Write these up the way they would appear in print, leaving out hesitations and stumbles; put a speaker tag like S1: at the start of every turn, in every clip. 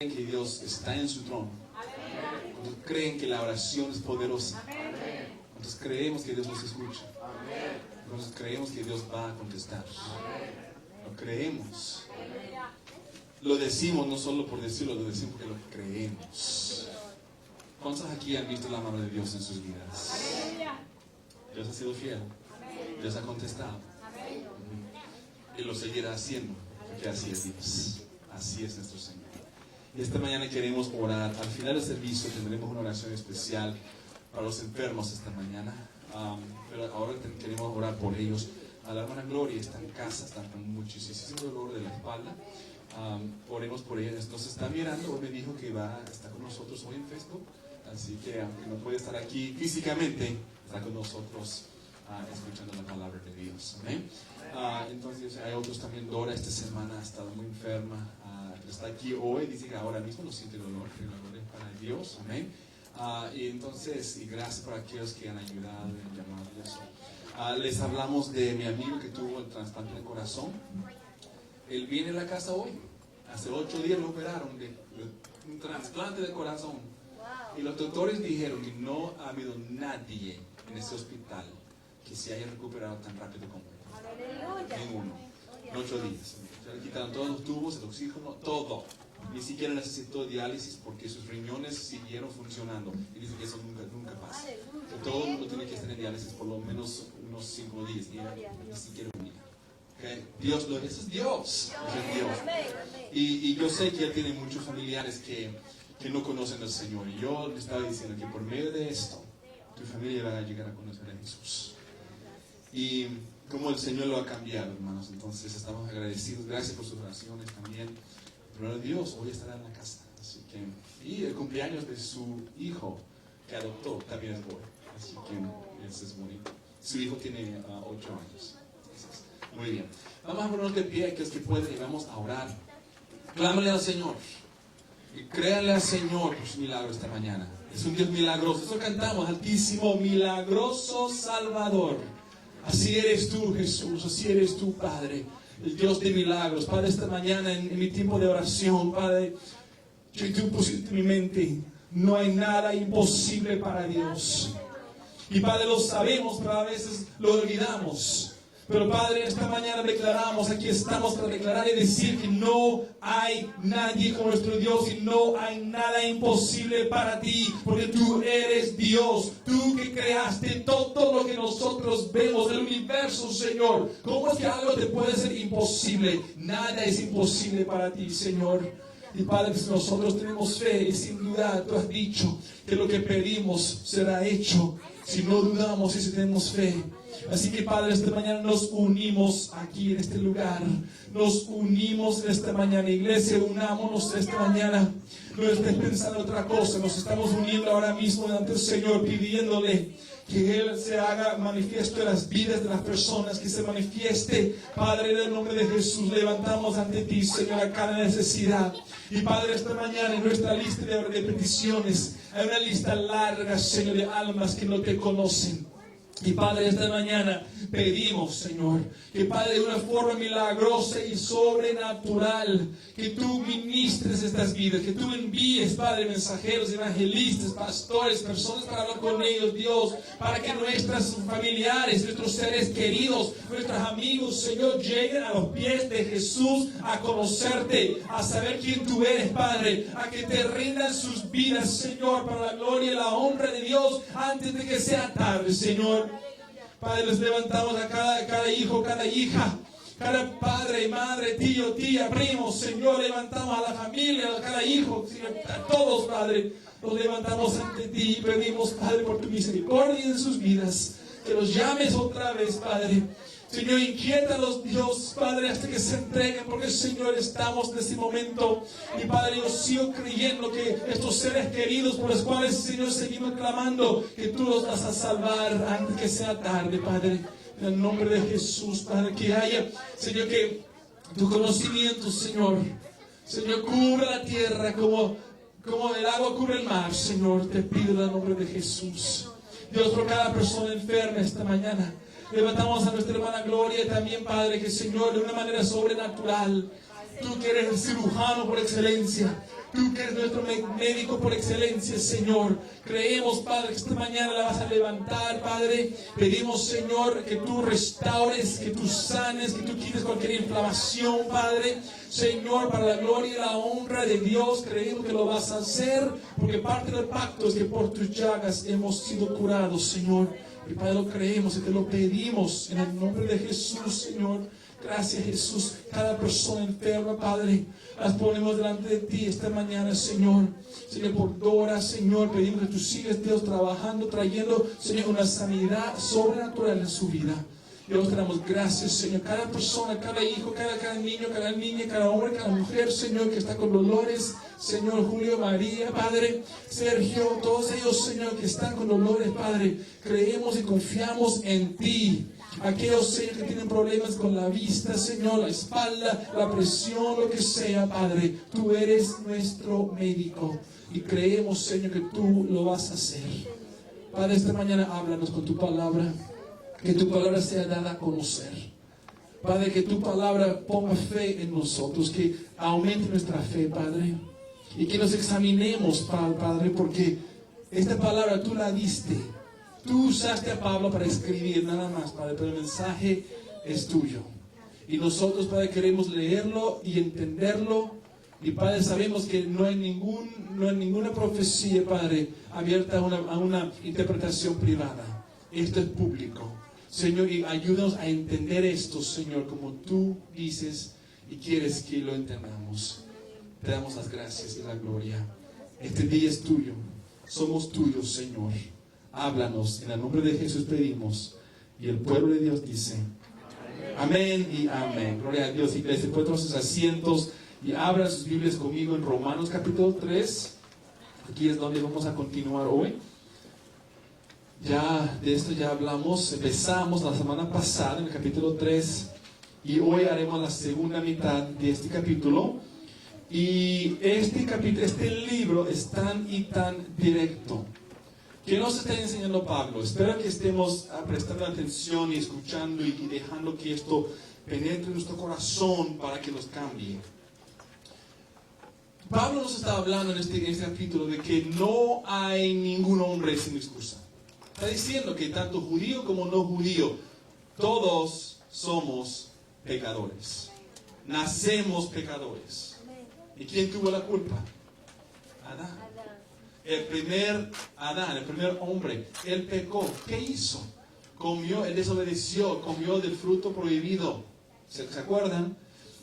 S1: creen que Dios está en su trono? ¿Cuántos creen que la oración es poderosa? ¿Cuántos creemos que Dios nos escucha? ¿Cuántos creemos que Dios va a contestar? Lo creemos. Lo decimos no solo por decirlo, lo decimos porque lo creemos. ¿Cuántos aquí han visto la mano de Dios en sus vidas? Dios ha sido fiel. Dios ha contestado. Y lo seguirá haciendo, porque así es Dios. Así es nuestro Señor. Y esta mañana queremos orar. Al final del servicio tendremos una oración especial para los enfermos esta mañana. Pero ahora queremos orar por ellos. A la hermana Gloria está en casa, está con muchísimo dolor de la espalda. Oremos por ella. Nos está mirando. Hoy me dijo que va a estar con nosotros hoy en Facebook. Así que aunque no puede estar aquí físicamente, está con nosotros escuchando la palabra de Dios. Amén. Entonces hay otros también. Dora esta semana ha estado muy enferma. Está aquí hoy, dice que ahora mismo no siente dolor, pero la gloria es para Dios, amén. Y entonces, y gracias por aquellos que han ayudado en llamar eso. Les hablamos de mi amigo que tuvo el trasplante de corazón. Él viene a la casa hoy. Hace 8 días lo operaron de un trasplante de corazón. Y los doctores dijeron que no ha habido nadie en ese hospital que se haya recuperado tan rápido como él. Ninguno. En 8 días. Se le quitaron todos los tubos, el oxígeno, todo. Ni siquiera necesitó diálisis porque sus riñones siguieron funcionando. Y dice que eso nunca pasa. Que todo el mundo tiene que estar en diálisis por lo menos unos 5 días. Ni siquiera un día. ¿Okay? Dios, eso es Dios. Eso es Dios. Y yo sé que él tiene muchos familiares que no conocen al Señor. Y yo le estaba diciendo que por medio de esto, tu familia va a llegar a conocer a Jesús. Y como el Señor lo ha cambiado, hermanos. Entonces estamos agradecidos. Gracias por sus oraciones también. Pero Dios hoy estará en la casa. Así que, y el cumpleaños de su hijo que adoptó también es hoy. Así que eso es bonito. Su hijo tiene 8 años. Entonces, muy bien. Vamos a ponernos de pie, aquellos que pueden, y vamos a orar. Clámale al Señor. Y créanle al Señor por su milagro esta mañana. Es un Dios milagroso. Eso cantamos, Altísimo, milagroso Salvador. Así eres tú, Jesús, así eres tú, Padre, el Dios de milagros. Padre, esta mañana en mi tiempo de oración, Padre, tú pusiste en mi mente, no hay nada imposible para Dios. Y Padre, lo sabemos, pero a veces lo olvidamos. Pero Padre, esta mañana declaramos, aquí estamos para declarar y decir que no hay nadie como nuestro Dios y no hay nada imposible para ti, porque tú eres Dios, tú que creaste todo lo que nosotros vemos del universo, Señor. ¿Cómo es que algo te puede ser imposible? Nada es imposible para ti, Señor. Y Padre, nosotros tenemos fe y sin duda tú has dicho que lo que pedimos será hecho si no dudamos y si tenemos fe. Así que Padre, esta mañana nos unimos aquí en este lugar. Nos unimos en esta mañana, iglesia, unámonos esta mañana. No estés pensando en otra cosa, nos estamos uniendo ahora mismo delante del Señor, pidiéndole que Él se haga manifiesto en las vidas de las personas, que se manifieste. Padre, en el nombre de Jesús, levantamos ante ti, Señor, a cada necesidad. Y Padre, esta mañana en nuestra lista de peticiones, hay una lista larga, Señor, de almas que no te conocen. Y Padre, esta mañana pedimos, Señor, que Padre, de una forma milagrosa y sobrenatural, que tú ministres estas vidas, que tú envíes, Padre, mensajeros, evangelistas, pastores, personas para hablar con ellos, Dios, para que nuestros familiares, nuestros seres queridos, nuestros amigos, Señor, lleguen a los pies de Jesús a conocerte, a saber quién tú eres, Padre, a que te rindan sus vidas, Señor, para la gloria y la honra de Dios, antes de que sea tarde, Señor. Padre, les levantamos a cada hijo, cada hija, cada padre, madre, tío, tía, primo, Señor, levantamos a la familia, a cada hijo, Señor, a todos, Padre, los levantamos ante ti y pedimos, Padre, por tu misericordia en sus vidas, que los llames otra vez, Padre. Señor, inquiétalos, Dios, Padre, hasta que se entreguen, porque, Señor, estamos en este momento. Y, Padre, yo sigo creyendo que estos seres queridos por los cuales, Señor, seguimos clamando, que tú los vas a salvar antes que sea tarde, Padre. En el nombre de Jesús, Padre, que haya, Señor, que tu conocimiento, Señor, cubra la tierra como el agua cubre el mar, Señor. Te pido en el nombre de Jesús. Dios, por cada persona enferma esta mañana, levantamos a nuestra hermana Gloria también, Padre, que Señor, de una manera sobrenatural, tú que eres el cirujano por excelencia, Tú que eres nuestro médico por excelencia, Señor. Creemos, Padre, que esta mañana la vas a levantar, Padre. Pedimos, Señor, que tú restaures, que tú sanes, que tú quites cualquier inflamación, Padre. Señor, para la gloria y la honra de Dios, creemos que lo vas a hacer, porque parte del pacto es que por tus llagas hemos sido curados, Señor. Y Padre, lo creemos y te lo pedimos en el nombre de Jesús, Señor. Gracias, Jesús. Cada persona enferma, Padre, las ponemos delante de ti esta mañana, Señor. Señor, por Dora, Señor, pedimos que tú sigas, Dios, trabajando, trayendo, Señor, una sanidad sobrenatural en su vida. Dios, te damos gracias, Señor. Cada persona, cada hijo, cada niño, cada niña, cada hombre, cada mujer, Señor, que está con dolores. Señor, Julio, María, Padre, Sergio, todos ellos, Señor, que están con dolores, Padre. Creemos y confiamos en ti. Aquellos, Señor, que tienen problemas con la vista, Señor, la espalda, la presión, lo que sea, Padre. Tú eres nuestro médico. Y creemos, Señor, que tú lo vas a hacer. Padre, esta mañana háblanos con tu palabra. Que tu palabra sea dada a conocer. Padre, que tu palabra ponga fe en nosotros. Que aumente nuestra fe, Padre. Y que nos examinemos, Padre, porque esta palabra tú la diste. Tú usaste a Pablo para escribir nada más, Padre, pero el mensaje es tuyo. Y nosotros, Padre, queremos leerlo y entenderlo. Y, Padre, sabemos que no hay ninguna profecía, Padre, abierta a una interpretación privada. Esto es público. Señor, y ayúdanos a entender esto, Señor, como tú dices y quieres que lo entendamos. Te damos las gracias y la gloria. Este día es tuyo. Somos tuyos, Señor. Háblanos, en el nombre de Jesús pedimos. Y el pueblo de Dios dice amén y amén. Gloria a Dios, iglesia. Pueden tomar sus asientos y abran sus Biblias conmigo en Romanos capítulo 3. Aquí es donde vamos a continuar hoy. Ya de esto ya hablamos, empezamos la semana pasada en el capítulo 3 y hoy haremos la segunda mitad de este capítulo. Y este libro es tan y tan directo. ¿Qué nos está enseñando Pablo? Espero que estemos prestando atención y escuchando y dejando que esto penetre en nuestro corazón para que nos cambie. Pablo nos está hablando en este capítulo de que no hay ningún hombre sin excusa. Está diciendo que tanto judío como no judío, todos somos pecadores. Nacemos pecadores. ¿Y quién tuvo la culpa? Adán. El primer Adán, el primer hombre, él pecó. ¿Qué hizo? Él desobedeció, comió del fruto prohibido. ¿Se acuerdan?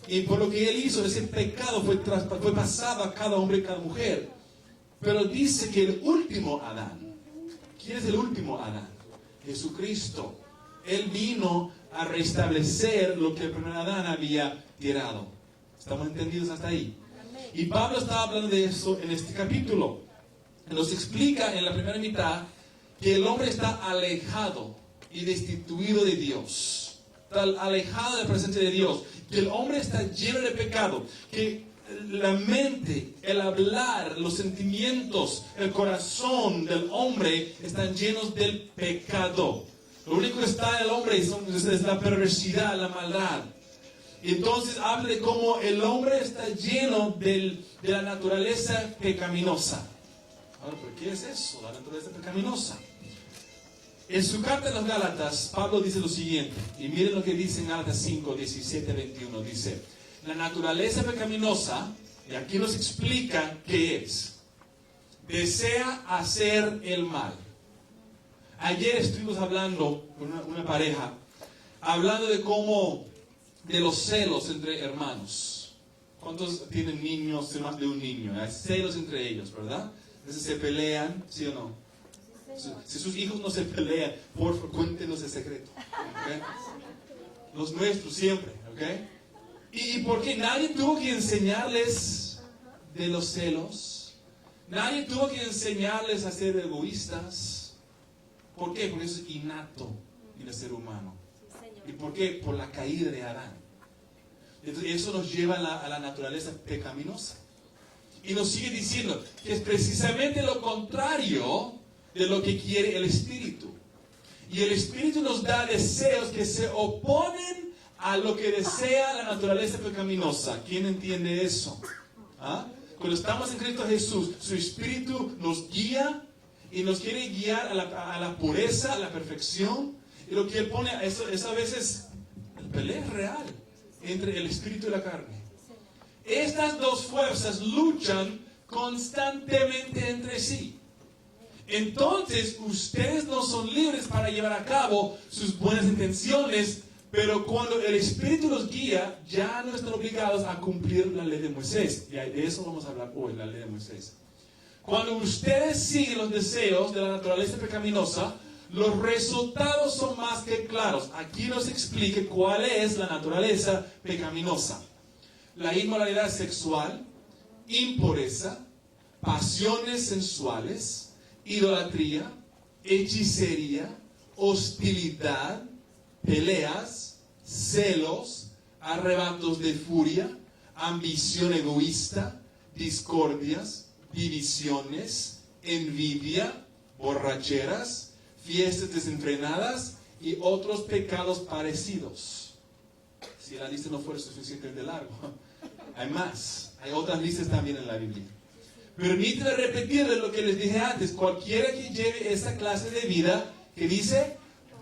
S1: Y por lo que él hizo, ese pecado fue pasado a cada hombre y cada mujer. Pero dice que el último Adán, ¿quién es el último Adán? Jesucristo. Él vino a restablecer lo que el primer Adán había tirado. ¿Estamos entendidos hasta ahí? Y Pablo estaba hablando de eso en este capítulo. Nos explica en la primera mitad que el hombre está alejado y destituido de Dios. Está alejado de la presencia de Dios. Que el hombre está lleno de pecado. Que la mente, el hablar, los sentimientos, el corazón del hombre están llenos del pecado. Lo único que está en el hombre es la perversidad, la maldad. Y entonces habla de cómo el hombre está lleno de la naturaleza pecaminosa. Ahora, ¿por qué es eso? La naturaleza pecaminosa. En su carta a los Gálatas, Pablo dice lo siguiente, y miren lo que dice en Gálatas 5, 17, 21, dice, la naturaleza pecaminosa, y aquí nos explica qué es, desea hacer el mal. Ayer estuvimos hablando con una pareja, hablando de los celos entre hermanos. ¿Cuántos tienen niños, más de un niño? Hay celos entre ellos, ¿verdad? Entonces se pelean, ¿sí o no? Si sus hijos no se pelean, por favor, cuéntenos el secreto. ¿Okay? Los nuestros siempre, ¿ok? ¿Y por qué? Nadie tuvo que enseñarles de los celos. Nadie tuvo que enseñarles a ser egoístas. ¿Por qué? Porque eso es innato en el ser humano. ¿Y por qué? Por la caída de Adán. Entonces, eso nos lleva a la naturaleza pecaminosa. Y nos sigue diciendo que es precisamente lo contrario de lo que quiere el Espíritu. Y el Espíritu nos da deseos que se oponen a lo que desea la naturaleza pecaminosa. ¿Quién entiende eso? ¿Ah? Cuando estamos en Cristo Jesús, su Espíritu nos guía y nos quiere guiar a la pureza, a la perfección. Y lo que Él pone es a veces pelea real entre el Espíritu y la carne. Estas dos fuerzas luchan constantemente entre sí. Entonces, ustedes no son libres para llevar a cabo sus buenas intenciones, pero cuando el Espíritu los guía, ya no están obligados a cumplir la ley de Moisés. Y de eso vamos a hablar hoy, la ley de Moisés. Cuando ustedes siguen los deseos de la naturaleza pecaminosa, los resultados son más que claros. Aquí nos explica cuál es la naturaleza pecaminosa. La inmoralidad sexual, impureza, pasiones sensuales, idolatría, hechicería, hostilidad, peleas, celos, arrebatos de furia, ambición egoísta, discordias, divisiones, envidia, borracheras, fiestas desenfrenadas y otros pecados parecidos. Si la lista no fuera suficientemente larga, hay más, hay otras listas también en la Biblia. Permítame repetirles lo que les dije antes: cualquiera que lleve esta clase de vida, que dice,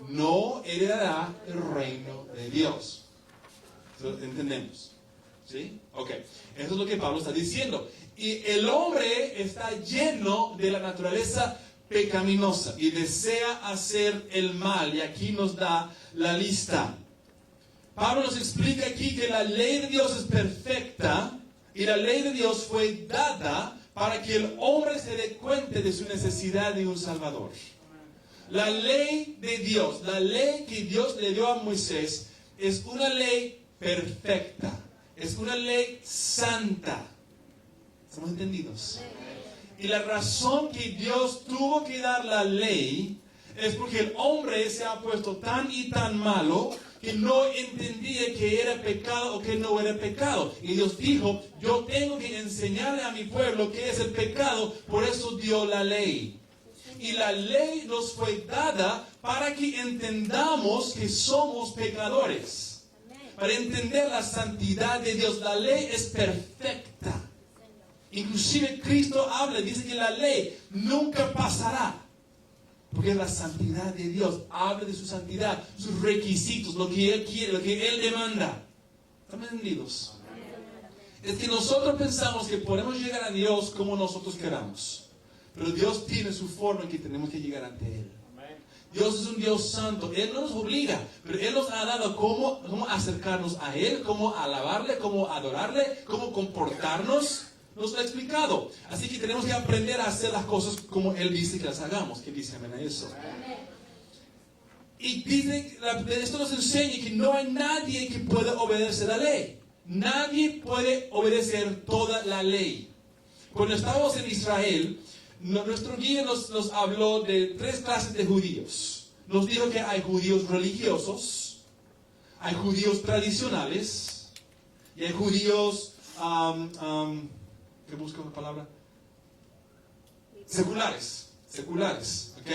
S1: no heredará el reino de Dios. ¿Entendemos? ¿Sí? Ok. Eso es lo que Pablo está diciendo. Y el hombre está lleno de la naturaleza pecaminosa y desea hacer el mal. Y aquí nos da la lista. Pablo nos explica aquí que la ley de Dios es perfecta y la ley de Dios fue dada para que el hombre se dé cuenta de su necesidad de un Salvador. La ley de Dios, la ley que Dios le dio a Moisés, es una ley perfecta, es una ley santa. ¿Estamos entendidos? Y la razón que Dios tuvo que dar la ley es porque el hombre se ha puesto tan y tan malo que no entendía que era pecado o que no era pecado. Y Dios dijo, yo tengo que enseñarle a mi pueblo qué es el pecado, por eso dio la ley. Y la ley nos fue dada para que entendamos que somos pecadores. Para entender la santidad de Dios. La ley es perfecta. Inclusive Cristo habla, dice que la ley nunca pasará. Porque es la santidad de Dios. Habla de su santidad, sus requisitos, lo que Él quiere, lo que Él demanda. ¿Están entendidos? Es que nosotros pensamos que podemos llegar a Dios como nosotros queramos. Pero Dios tiene su forma en que tenemos que llegar ante Él. Dios es un Dios santo. Él no nos obliga, pero Él nos ha dado cómo acercarnos a Él, cómo alabarle, cómo adorarle, cómo comportarnos. Nos lo ha explicado. Así que tenemos que aprender a hacer las cosas como Él dice que las hagamos. ¿Qué dice amén a eso? Y dice, esto nos enseña que no hay nadie que pueda obedecer la ley. Nadie puede obedecer toda la ley. Cuando estábamos en Israel, nuestro guía nos habló de 3 clases de judíos. Nos dijo que hay judíos religiosos, hay judíos tradicionales y hay judíos... ¿qué busco la palabra? Seculares, ¿ok?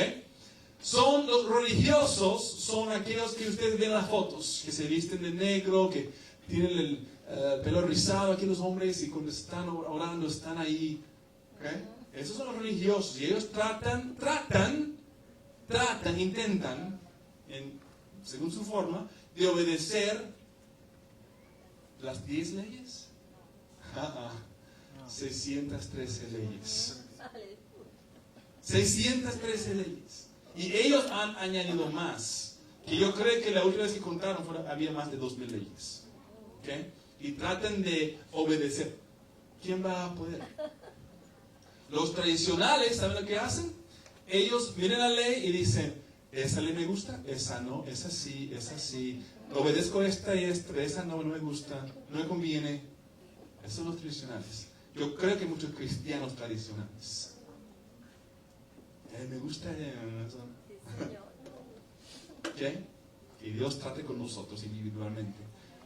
S1: Son los religiosos, son aquellos que ustedes ven en las fotos, que se visten de negro, que tienen el pelo rizado, aquí los hombres, y cuando están orando están ahí, ¿ok? Esos son los religiosos, y ellos intentan, según su forma, de obedecer las 10 leyes. 613 leyes. 613 leyes. Y ellos han añadido más. Que yo creo que la última vez que contaron había más de 2000 leyes. ¿Okay? Y tratan de obedecer. ¿Quién va a poder? Los tradicionales, ¿saben lo que hacen? Ellos miran la ley y dicen, esa ley me gusta, esa no, esa sí, esa sí. Obedezco esta y esta, esa no me gusta, no me conviene. Esos son los tradicionales. Yo creo que muchos cristianos tradicionales. Me gusta eso. ¿Okay? Que Dios trate con nosotros individualmente.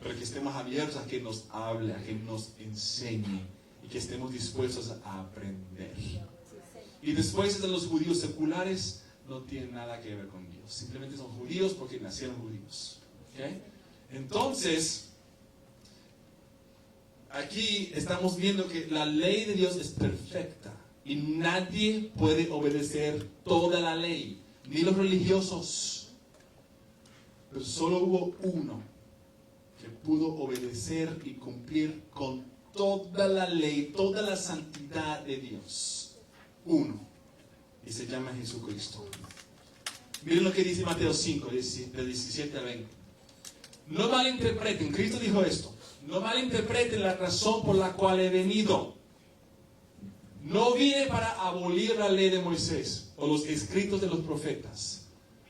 S1: Pero que estemos abiertos a que nos hable, a que nos enseñe. Y que estemos dispuestos a aprender. Y después de los judíos seculares, no tienen nada que ver con Dios. Simplemente son judíos porque nacieron judíos. ¿Okay? Entonces... aquí estamos viendo que la ley de Dios es perfecta y nadie puede obedecer toda la ley, ni los religiosos. Pero solo hubo uno que pudo obedecer y cumplir con toda la ley, toda la santidad de Dios. Uno. Y se llama Jesucristo. Miren lo que dice Mateo 5, de 17 a 20. No malinterpreten, Cristo dijo esto. No malinterpreten la razón por la cual he venido. No vine para abolir la ley de Moisés o los escritos de los profetas.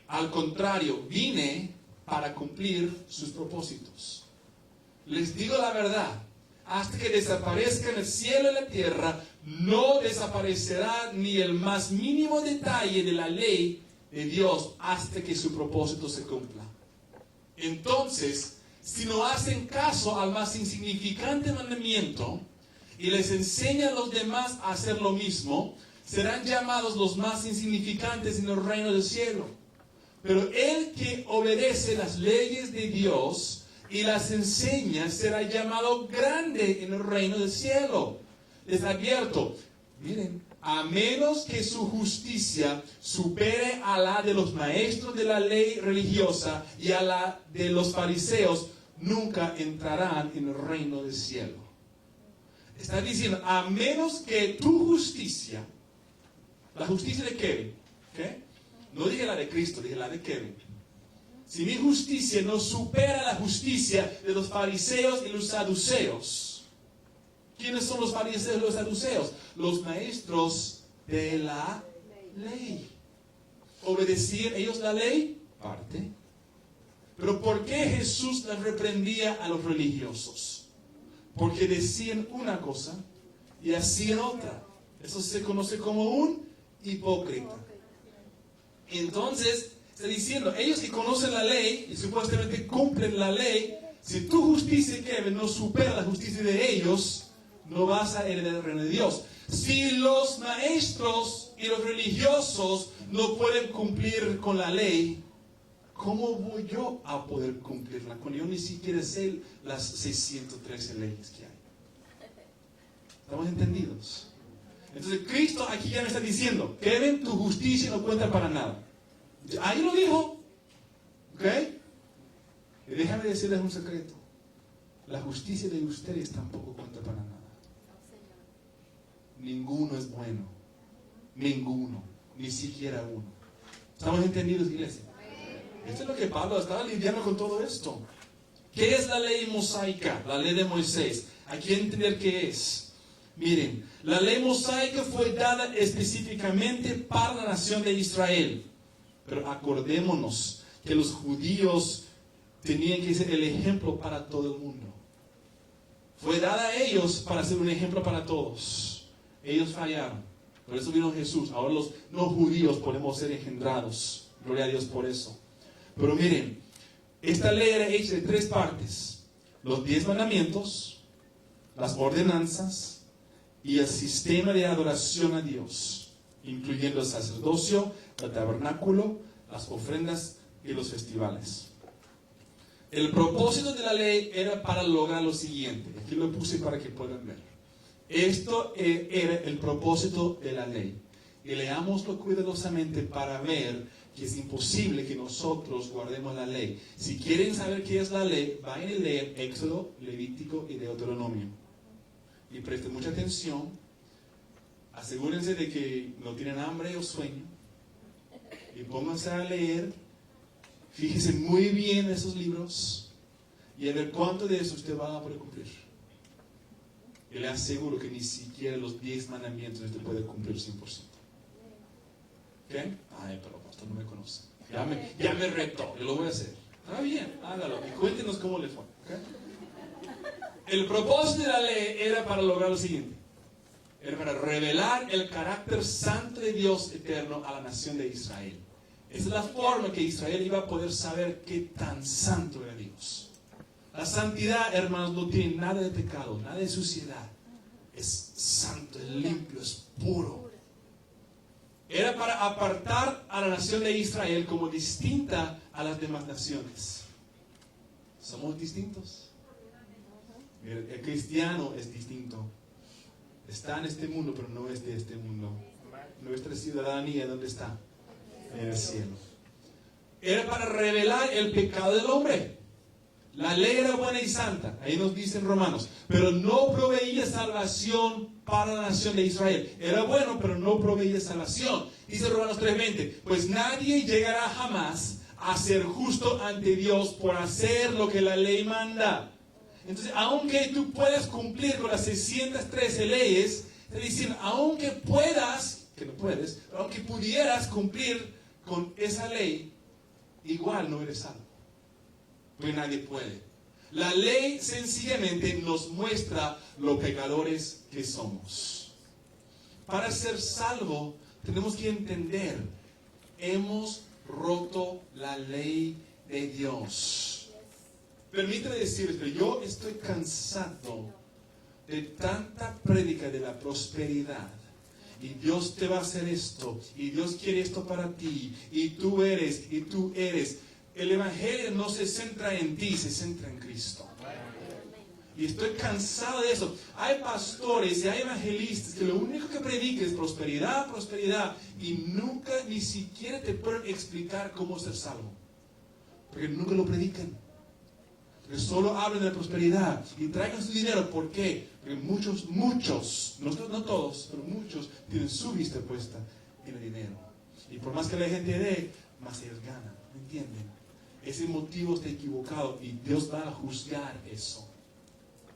S1: Al contrario, vine para cumplir sus propósitos. Les digo la verdad, hasta que desaparezcan el cielo y la tierra, no desaparecerá ni el más mínimo detalle de la ley de Dios hasta que su propósito se cumpla. Entonces, si no hacen caso al más insignificante mandamiento y les enseñan a los demás a hacer lo mismo, serán llamados los más insignificantes en el reino del cielo. Pero el que obedece las leyes de Dios y las enseña será llamado grande en el reino del cielo. Les advierto, miren, a menos que su justicia supere a la de los maestros de la ley religiosa y a la de los fariseos, nunca entrarán en el reino del cielo. Está diciendo, a menos que tu justicia, la justicia de Kevin, ¿okay? No dije la de Cristo, dije la de Kevin. Si mi justicia no supera la justicia de los fariseos y los saduceos. ¿Quiénes son los fariseos y los saduceos? Los maestros de la ley. ¿Obedecían ellos la ley? Parte. Pero ¿por qué Jesús les reprendía a los religiosos? Porque decían una cosa y hacían otra. Eso se conoce como un hipócrita. Entonces, está diciendo, ellos que conocen la ley y supuestamente cumplen la ley, si tu justicia, Kevin, no supera la justicia de ellos, no vas a heredar el reino de Dios. Si los maestros y los religiosos no pueden cumplir con la ley, ¿cómo voy yo a poder cumplirla? Cuando yo ni siquiera sé las 613 leyes que hay. ¿Estamos entendidos? Entonces Cristo aquí ya me está diciendo, Kevin, tu justicia no cuenta para nada. Ahí lo dijo. ¿Ok? Y déjame decirles un secreto. La justicia de ustedes tampoco cuenta para nada. Ninguno es bueno. Ninguno. Ni siquiera uno. ¿Estamos entendidos, iglesia? Esto es lo que Pablo estaba lidiando con todo esto. ¿Qué es la ley mosaica? La ley de Moisés. Hay que entender qué es. Miren, la ley mosaica fue dada específicamente para la nación de Israel. Pero acordémonos que los judíos tenían que ser el ejemplo para todo el mundo. Fue dada a ellos para ser un ejemplo para todos. Ellos fallaron. Por eso vino Jesús. Ahora los no judíos podemos ser engendrados. Gloria a Dios por eso. Pero miren, esta ley era hecha de 3 partes. Los 10 mandamientos, las ordenanzas y el sistema de adoración a Dios, incluyendo el sacerdocio, el tabernáculo, las ofrendas y los festivales. El propósito de la ley era para lograr lo siguiente. Aquí lo puse para que puedan ver. Esto era el propósito de la ley. Y leámoslo cuidadosamente para ver que es imposible que nosotros guardemos la ley. Si quieren saber qué es la ley, vayan a leer Éxodo, Levítico y Deuteronomio. Y presten mucha atención. Asegúrense de que no tienen hambre o sueño. Y pónganse a leer. Fíjense muy bien en esos libros. Y a ver cuánto de eso usted va a poder cumplir. Y le aseguro que ni siquiera los 10 mandamientos usted puede cumplir 100%. ¿Ok? Ay, pero pastor no me conoce. Ya me retó. Yo lo voy a hacer. Está bien, hágalo. Y cuéntenos cómo le fue. ¿Okay? El propósito de la ley era para lograr lo siguiente. Era para revelar el carácter santo de Dios eterno a la nación de Israel. Esa es la forma que Israel iba a poder saber qué tan santo era Dios. La santidad, hermanos, no tiene nada de pecado, nada de suciedad. Es santo, es limpio, es puro. Era para apartar a la nación de Israel como distinta a las demás naciones. ¿Somos distintos? El cristiano es distinto. Está en este mundo, pero no es de este mundo. Nuestra ciudadanía, ¿dónde está? En el cielo. Era para revelar el pecado del hombre. La ley era buena y santa, ahí nos dicen Romanos, pero no proveía salvación para la nación de Israel. Era bueno, pero no proveía salvación. Dice Romanos 3:20, pues nadie llegará jamás a ser justo ante Dios por hacer lo que la ley manda. Entonces, aunque tú puedas cumplir con las 613 leyes, te dicen, aunque puedas, que no puedes, pero aunque pudieras cumplir con esa ley, igual no eres salvo. Porque nadie puede. La ley sencillamente nos muestra lo pecadores que somos. Para ser salvo, tenemos que entender, hemos roto la ley de Dios. Permítame decirles que yo estoy cansado de tanta prédica de la prosperidad. Y Dios te va a hacer esto, y Dios quiere esto para ti, y tú eres, y tú eres. El evangelio no se centra en ti, se centra en Cristo. Y estoy cansado de eso. Hay pastores y hay evangelistas que lo único que predican es prosperidad, prosperidad. Y nunca ni siquiera te pueden explicar cómo ser salvo. Porque nunca lo predican. Porque solo hablan de la prosperidad. Y traigan su dinero. ¿Por qué? Porque muchos, no todos, pero muchos tienen su vista puesta en el dinero. Y por más que la gente dé, más ellos ganan. ¿Me entienden? Ese motivo está equivocado y Dios va a juzgar eso.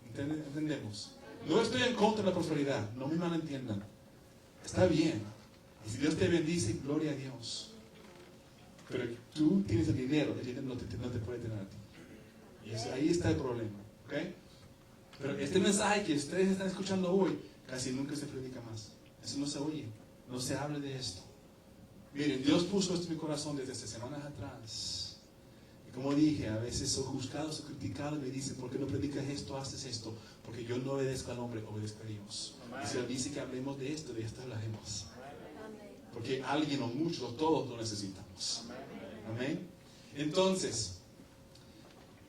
S1: ¿Entendemos? No estoy en contra de la prosperidad, no me malentiendan. Está bien. Y si Dios te bendice, gloria a Dios. Pero tú tienes el dinero no te puede tener a ti. Y ahí está el problema. ¿Okay? Pero este mensaje que ustedes están escuchando hoy, casi nunca se predica más. Eso no se oye, no se habla de esto. Miren, Dios puso esto en mi corazón desde hace semanas atrás. Y como dije, a veces soy juzgado, soy criticado y me dicen, ¿por qué no predicas esto, haces esto? Porque yo no obedezco al hombre, obedezco a Dios. Y si Él dice que hablemos de esto hablaremos. Porque alguien o muchos o todos lo necesitamos. Amén. Entonces,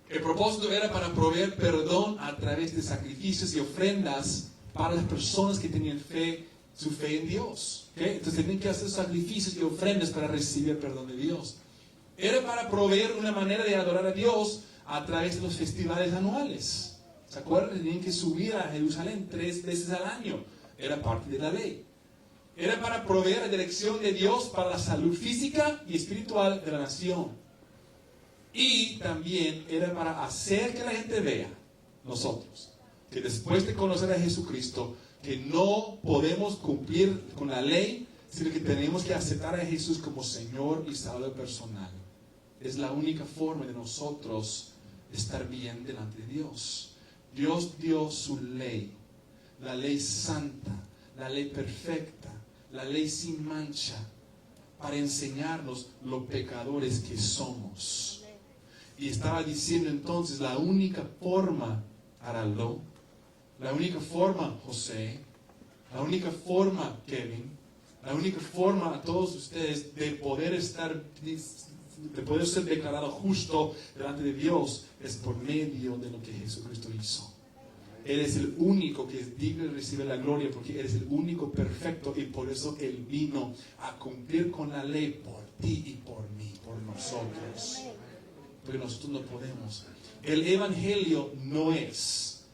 S1: el propósito era para proveer perdón a través de sacrificios y ofrendas para las personas que tenían su fe en Dios. ¿Okay? Entonces tenían que hacer sacrificios y ofrendas para recibir el perdón de Dios. Era para proveer una manera de adorar a Dios a través de los festivales anuales. ¿Se acuerdan? Tenían que subir a Jerusalén 3 veces al año. Era parte de la ley. Era para proveer la dirección de Dios para la salud física y espiritual de la nación. Y también era para hacer que la gente vea, nosotros, que después de conocer a Jesucristo, que no podemos cumplir con la ley, sino que tenemos que aceptar a Jesús como Señor y Salvador personal. Es la única forma de nosotros estar bien delante de Dios. Dios dio su ley, la ley santa, la ley perfecta, la ley sin mancha, para enseñarnos lo pecadores que somos. Y estaba diciendo entonces, la única forma, Araldo, la única forma, José, la única forma, Kevin, la única forma a todos ustedes de poder ser declarado justo delante de Dios es por medio de lo que Jesucristo hizo. Él es el único que es digno de recibir la gloria porque Él es el único perfecto y por eso Él vino a cumplir con la ley por ti y por mí, por nosotros. Porque nosotros no podemos. El evangelio no es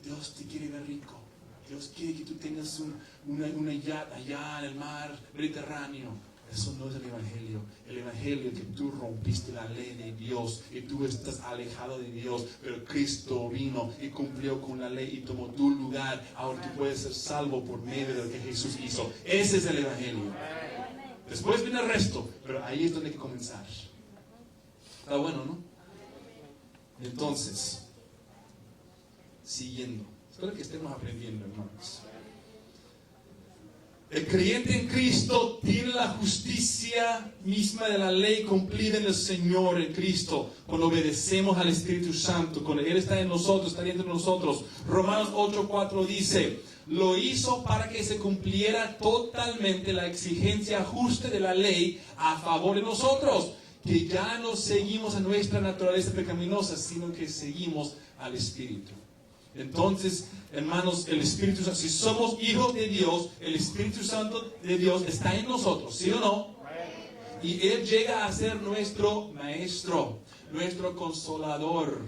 S1: Dios te quiere ver rico. Dios quiere que tú tengas una yate allá en el mar Mediterráneo. Eso no es el evangelio. El evangelio es que tú rompiste la ley de Dios y tú estás alejado de Dios, pero Cristo vino y cumplió con la ley y tomó tu lugar. Ahora tú puedes ser salvo por medio de lo que Jesús hizo. Ese es el evangelio. Después viene el resto, pero ahí es donde hay que comenzar. Está bueno, ¿no? Entonces, siguiendo. Espero que estemos aprendiendo, hermanos. El creyente en Cristo tiene la justicia misma de la ley cumplida en el Señor, en Cristo, cuando obedecemos al Espíritu Santo, cuando Él está en nosotros, está entre nosotros. Romanos 8:4 dice, lo hizo para que se cumpliera totalmente la exigencia justa de la ley a favor de nosotros, que ya no seguimos a nuestra naturaleza pecaminosa, sino que seguimos al Espíritu. Entonces, hermanos, el Espíritu Santo, si somos hijos de Dios, el Espíritu Santo de Dios está en nosotros, ¿sí o no? Y Él llega a ser nuestro maestro, nuestro consolador.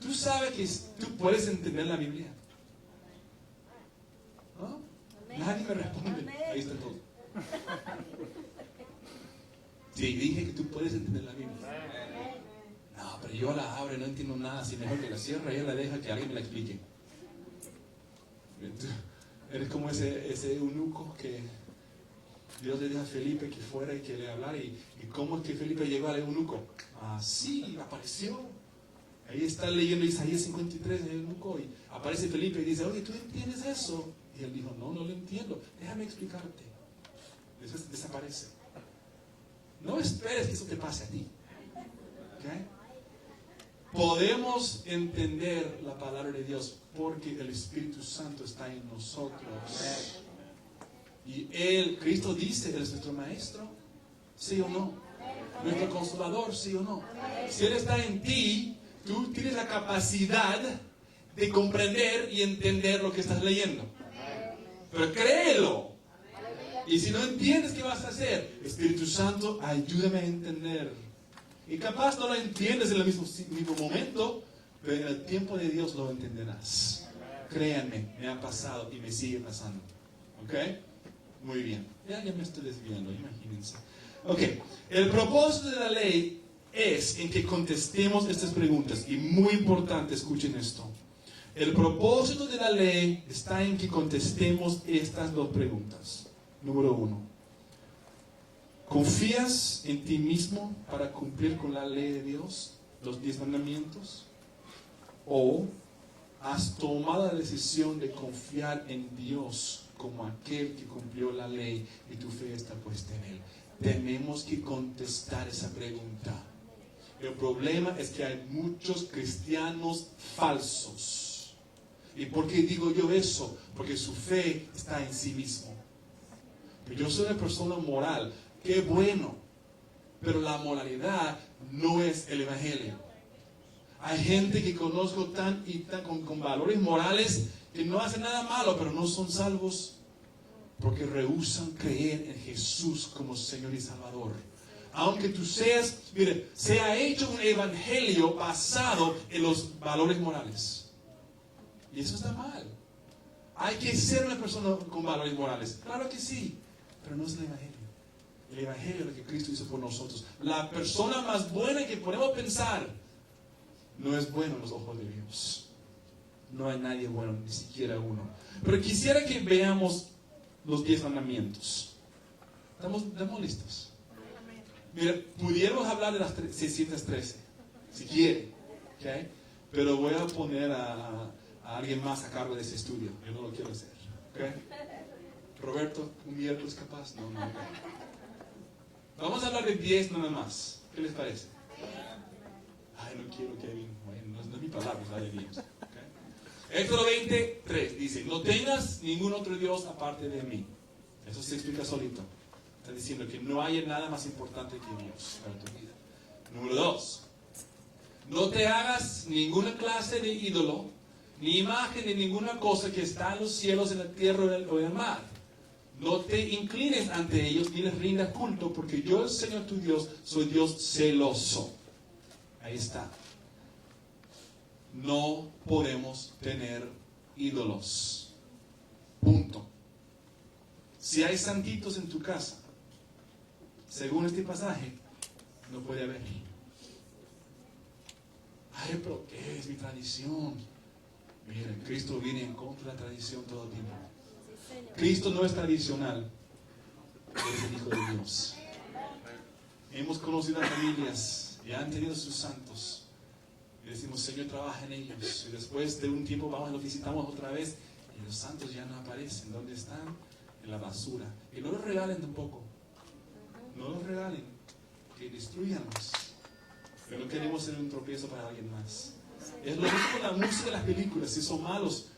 S1: ¿Tú sabes que tú puedes entender la Biblia? ¿No? Nadie me responde. Ahí está todo. Sí, dije que tú puedes entender la Biblia. No, pero yo la abro y no entiendo nada. Si mejor que la cierra, ella la deja que alguien me la explique. Eres como ese eunuco que Dios le dijo a Felipe que fuera y que le hablara. ¿Y cómo es que Felipe llegó al eunuco? Así, apareció. Ahí está leyendo Isaías 53, el eunuco, y aparece Felipe y dice, oye, ¿tú entiendes eso? Y él dijo, no lo entiendo. Déjame explicarte. Después desaparece. No esperes que eso te pase a ti. ¿Okay? Podemos entender la palabra de Dios porque el Espíritu Santo está en nosotros. Y Cristo dice, Él es nuestro maestro, ¿sí o no? Nuestro consolador, ¿sí o no? Si Él está en ti, tú tienes la capacidad de comprender y entender lo que estás leyendo. Pero créelo. Y si no entiendes, ¿qué vas a hacer? Espíritu Santo, ayúdame a entender. Y capaz no lo entiendes en el mismo momento, pero en el tiempo de Dios lo entenderás. Créanme, me ha pasado y me sigue pasando. ¿Ok? Muy bien. Ya me estoy desviando, imagínense. Ok, el propósito de la ley es en que contestemos estas preguntas. Y muy importante, escuchen esto. El propósito de la ley está en que contestemos estas dos preguntas. Número 1. ¿Confías en ti mismo para cumplir con la ley de Dios, los 10 mandamientos? ¿O has tomado la decisión de confiar en Dios como aquel que cumplió la ley y tu fe está puesta en Él? Tenemos que contestar esa pregunta. El problema es que hay muchos cristianos falsos. ¿Y por qué digo yo eso? Porque su fe está en sí mismo. Yo soy una persona moral, qué bueno, pero la moralidad no es el Evangelio. Hay gente que conozco con valores morales que no hacen nada malo, pero no son salvos porque rehúsan creer en Jesús como Señor y Salvador. Aunque tú mire, se ha hecho un evangelio basado en los valores morales. Y eso está mal. Hay que ser una persona con valores morales. Claro que sí. Pero no es el Evangelio. El Evangelio es lo que Cristo hizo por nosotros. La persona más buena que podemos pensar no es bueno en los ojos de Dios. No hay nadie bueno, ni siquiera uno. Pero quisiera que veamos los 10 mandamientos. ¿Estamos listos? Mira, pudiéramos hablar de las 613, si quiere. ¿Okay? Pero voy a poner a alguien más a cargo de ese estudio. Yo no lo quiero hacer. ¿Okay? Roberto, un miércoles capaz. No. Vamos a hablar de 10 nada más. ¿Qué les parece? Ay, no quiero, Kevin. Bueno, no es mi palabra, es la de Dios. ¿Okay? Éxodo 23 dice, no tengas ningún otro Dios aparte de mí. Eso se explica solito. Está diciendo que no hay nada más importante que Dios para tu vida. Número 2. No te hagas ninguna clase de ídolo, ni imagen de ninguna cosa que está en los cielos, en la tierra o en el mar. No te inclines ante ellos ni les rindas culto, porque yo, el Señor tu Dios, soy Dios celoso. Ahí está. No podemos tener ídolos. Punto. Si hay santitos en tu casa, según este pasaje, no puede haber. Ay, pero ¿qué es mi tradición? Miren, Cristo viene en contra de la tradición todo el tiempo. Cristo no es tradicional, es el Hijo de Dios. Hemos conocido a familias y han tenido sus santos. Y decimos, Señor, trabaja en ellos. Y después de un tiempo vamos y los visitamos otra vez. Y los santos ya no aparecen. ¿Dónde están? En la basura. Y no los regalen tampoco. No los regalen. Que destruyanlos. Pero no queremos ser un tropiezo para alguien más. Es lo mismo con la música y las películas. Si son malos,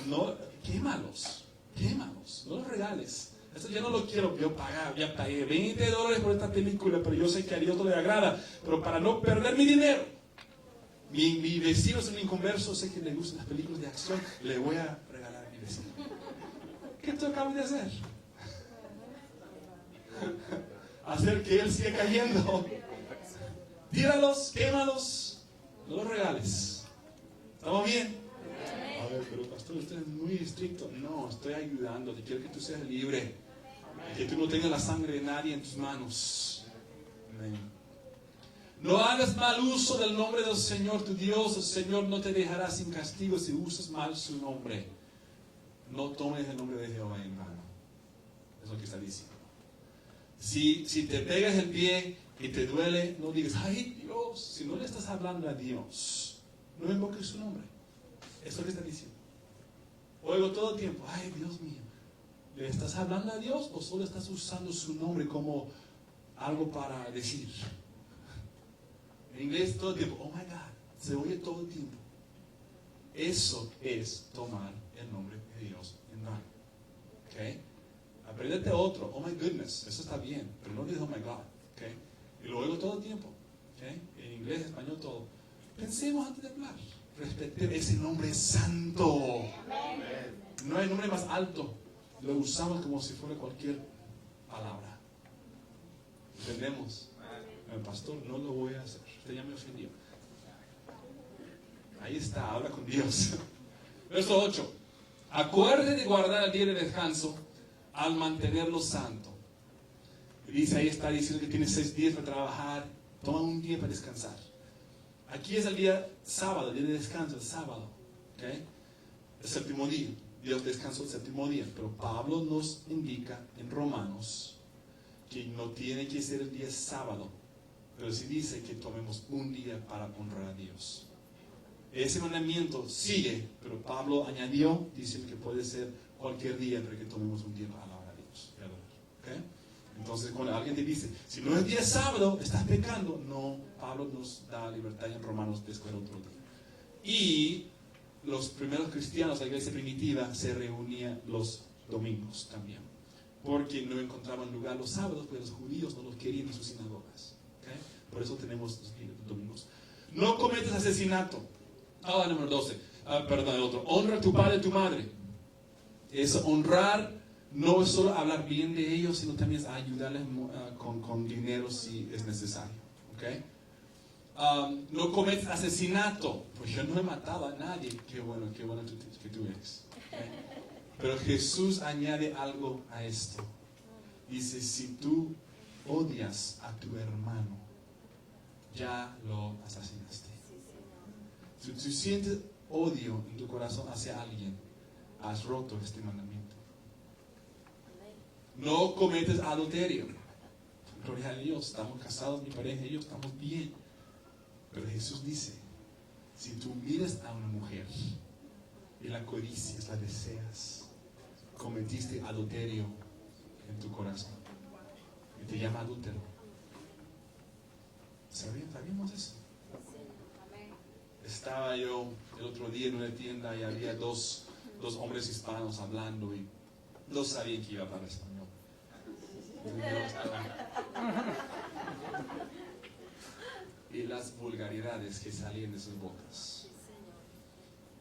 S1: no, quémalos. No los regales. Eso ya no lo quiero. Yo ya pagué $20 por esta película, pero yo sé que a Dios no le agrada. Pero para no perder mi dinero, Mi vecino es un inconverso, sé que le gustan las películas de acción, le voy a regalar a mi vecino. ¿Qué tú acabas de hacer? Hacer que él siga cayendo. Tíralos, quémalos, no los regales. ¿Estamos bien? A ver, pero pastor, usted es muy estricto. No, estoy ayudándote. Quiero que tú seas libre. Que tú no tengas la sangre de nadie en tus manos. Amén. No hagas mal uso del nombre del Señor tu Dios. El Señor no te dejará sin castigo si usas mal su nombre. No tomes el nombre de Jehová en vano. Es lo que está diciendo. Si te pegas el pie y te duele, no digas, ay Dios. Si no le estás hablando a Dios, no invoques su nombre. Eso es lo que está diciendo. Oigo todo el tiempo, ay Dios mío. ¿Le estás hablando a Dios o solo estás usando su nombre como algo para decir? En inglés todo el tiempo, oh my God, se oye todo el tiempo. Eso es tomar el nombre de Dios en vano. ¿Ok? Apréndete otro, oh my goodness, eso está bien, pero no digas oh my God. ¿Ok? Y lo oigo todo el tiempo. ¿Ok? En inglés, en español, todo. Pensemos antes de hablar. Respetemos, ese nombre es santo. No hay nombre más alto. Lo usamos como si fuera cualquier palabra. ¿Entendemos? El pastor, no lo voy a hacer. Usted ya me ofendió. Ahí está, habla con Dios. Verso 8. Acuérdate de guardar el día de descanso al mantenerlo santo. Y dice, ahí está diciendo que tienes 6 días para trabajar. Toma un día para descansar. Aquí es el día sábado, el día de descanso, el sábado. ¿Okay? El séptimo día. Dios descansó el séptimo día. Pero Pablo nos indica en Romanos que no tiene que ser el día sábado. Pero sí dice que tomemos un día para honrar a Dios. Ese mandamiento sigue, pero Pablo añadió, diciendo que puede ser cualquier día, pero que tomemos un día para alabar a Dios y adorar. ¿Okay? Entonces, cuando alguien te dice, si no es día sábado, estás pecando. No, Pablo nos da libertad en Romanos de escoger otro día. Y los primeros cristianos, la iglesia primitiva, se reunía los domingos también. Porque no encontraban lugar los sábados, porque los judíos no los querían en sus sinagogas. ¿Okay? Por eso tenemos los domingos. No cometes asesinato. Número 12. Perdón, el otro. Honra a tu padre y a tu madre. Es honrar, no es solo hablar bien de ellos, sino también es ayudarles con dinero si es necesario. ¿Okay? No cometes asesinato. Pues yo no he matado a nadie. Qué bueno que tú eres. ¿Okay? Pero Jesús añade algo a esto. Dice, si tú odias a tu hermano, ya lo asesinaste. Si tú sientes odio en tu corazón hacia alguien, has roto este mandamiento. No cometes adulterio. Gloria a Dios, estamos casados, mi pareja y yo estamos bien. Pero Jesús dice, si tú miras a una mujer y la codicias, la deseas, cometiste adulterio en tu corazón. Y te llama adúltero. ¿Sabíamos eso? Estaba yo el otro día en una tienda y había dos hombres hispanos hablando y no sabían que iba a hablar español. Y las vulgaridades que salían de sus bocas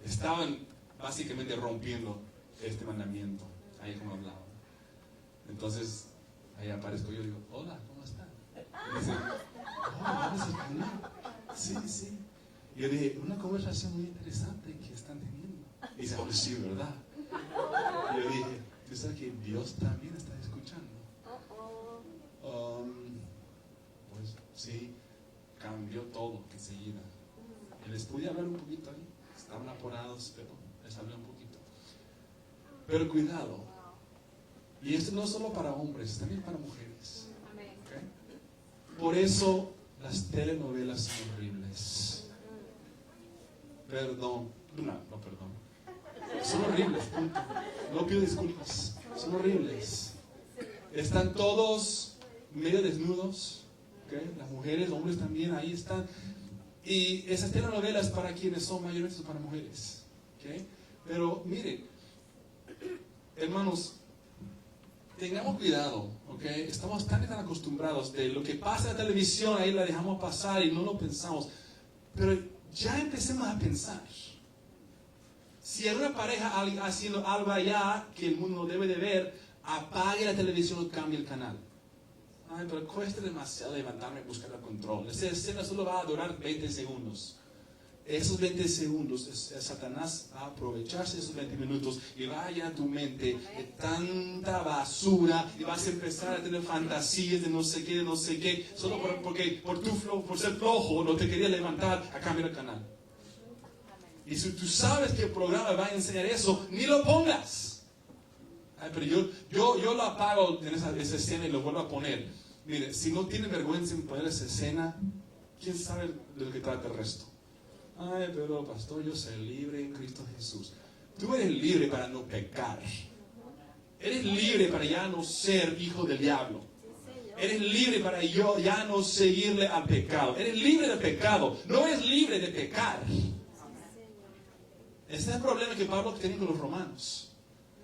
S1: estaban básicamente rompiendo este mandamiento. Ahí como hablaban. Entonces, ahí aparezco yo y digo, hola, ¿cómo están? Y dice, ¿hablas español? Sí, sí. Y yo dije, una conversación muy interesante que están teniendo. Y dice, oh, sí, ¿verdad? Y yo dije, ¿tú sabes que Dios también está escuchando? Pues sí, cambió todo enseguida. Y les pude hablar un poquito ahí. Estaban apurados, pero les hablé un poquito. Pero cuidado. Y esto no es solo para hombres, también para mujeres. ¿Okay? Por eso las telenovelas son horribles. Perdón. No, perdón. Son horribles, punto. No pido disculpas. Son horribles. Están todos medio desnudos. ¿Okay? Las mujeres, hombres también, ahí están. Y esas telenovelas para quienes son mayormente son para mujeres. ¿Okay? Pero mire, hermanos, tengamos cuidado. ¿Okay? Estamos tan acostumbrados de lo que pasa en la televisión, ahí la dejamos pasar y no lo pensamos. Pero ya empecemos a pensar. Si alguna pareja haciendo algo allá que el mundo no debe de ver, apague la televisión o cambie el canal. Ay, pero cuesta demasiado levantarme y buscar el control. Esa escena solo va a durar 20 segundos. Esos 20 segundos, Satanás va a aprovecharse de esos 20 minutos y va a llenar tu mente de tanta basura y vas a empezar a tener fantasías de no sé qué, solo porque por ser flojo no te querías levantar a cambiar el canal. Y si tú sabes que el programa va a enseñar eso, ni lo pongas. Ay, pero yo lo apago en esa escena y lo vuelvo a poner. Mire, si no tiene vergüenza en poner esa escena, ¿quién sabe de lo que trata el resto? Ay, pero pastor, yo soy libre en Cristo Jesús. Tú eres libre para no pecar. Eres libre para ya no ser hijo del diablo. Eres libre para ya no seguirle al pecado. Eres libre del pecado. No eres libre de pecar. Ese es el problema que Pablo tenía con los romanos.